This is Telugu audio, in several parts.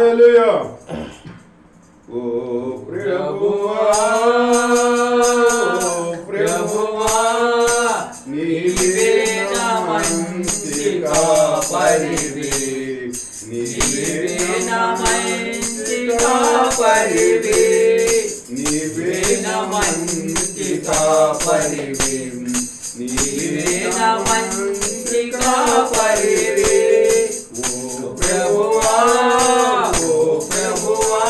హల్లెలూయా. ఓ ప్రభువా ప్రభువా నీవే నా మంచి కాపరివి, నీవే నా మంచి కాపరివి, నీవే నా మంచి కాపరివి, నీవే నా మంచి కాపరివి. ఓ ప్రభువా ఓ ప్రభువా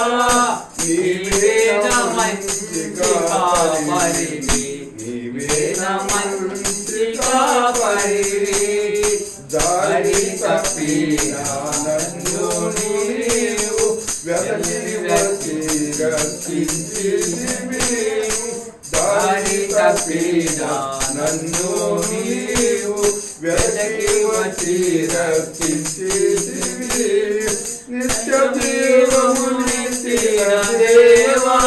నీవే నా మంచి కాపరివి, నీవే నా మంచి కాపరివి. దారి తప్పిన నన్ను నీవు వెతకి వచ్చి రక్షించితివి, దారి తప్పిన నన్ను నీవు వెతకి వచ్చి రక్షించితివి. నిత్య జీవమునిచ్చిన దేవా,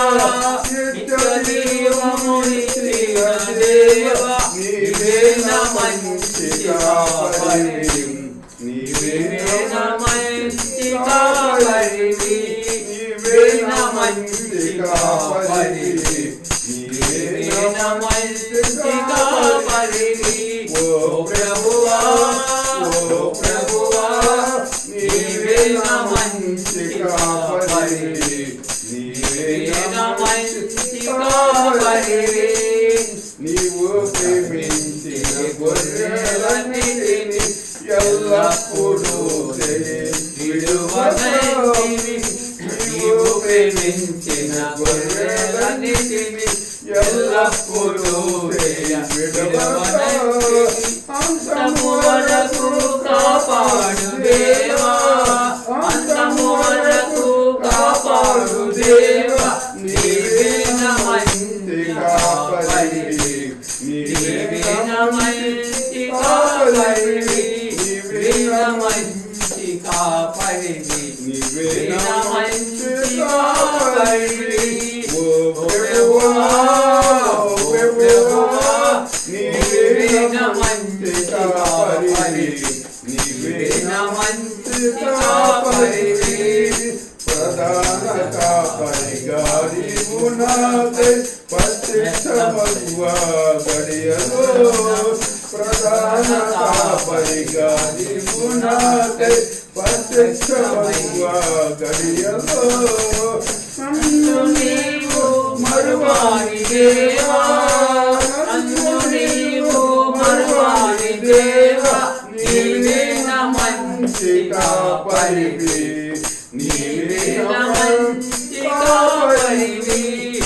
నిత్య జీవమునిచ్చిన దేవా, నీవే నా మంచి కాపరివి, నీవే నా మంచి కాపరివి, నీవే నా మంచి కాపరివి, నీవే నా మంచి కాపరివి. ఓ ప్రభువా ఓ ప్రభువా నీవే నా మంచి కాపరివి, నీవే నా మంచి కాపరివి. నీవు ప్రేమించిన గొర్రెలన్నిటిని ఎల్లప్పుడూ విడువనంటివి, నీవు ప్రేమించిన గొర్రెలన్నిటిని ఎల్లప్పుడూ విడువనంటివి. అంతము వరకు కాపాడు దేవా, అంతము వరకు కాపాడు దేవా, నీవే నా మంచి కాపరివి, నీవే నా మంచి కాపరివి, నీవే నా మంచి కాపరివి, నీవే నా మంచి కాపరివి. ఓ ప్రభువా ఓ ప్రభువా నీవే నా మంచి కాపరివి, నీవే నా మంచి కాపరివి. ప్రధాన కాపరిగా నీవు నాకై ప్రత్యక్షమగువ గడియలో, ప్రధాన కాపరిగా నీవు నాకై ప్రత్యక్షమగువ గడియలో. నన్ను నీవు మరువాని దేవా, నన్ను నీవు మరువాని దేవా, నీవే నా మంచి కాపరివి, నీవే నా మంచి కాపరివి,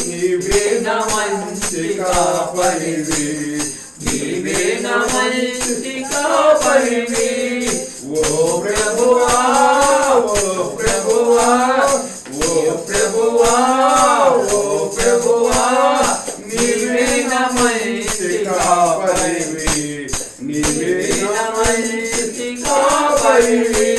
నీవే నా మంచి కాపరివి, నీవే నా మంచి కాపరివి. ఓ ప్రభువా ఓ ప్రభువా ఓ ప్రభువా ఓ ప్రభువా నీవే నా మంచి కాపరివి, నీవే నా మంచి కాపరివి.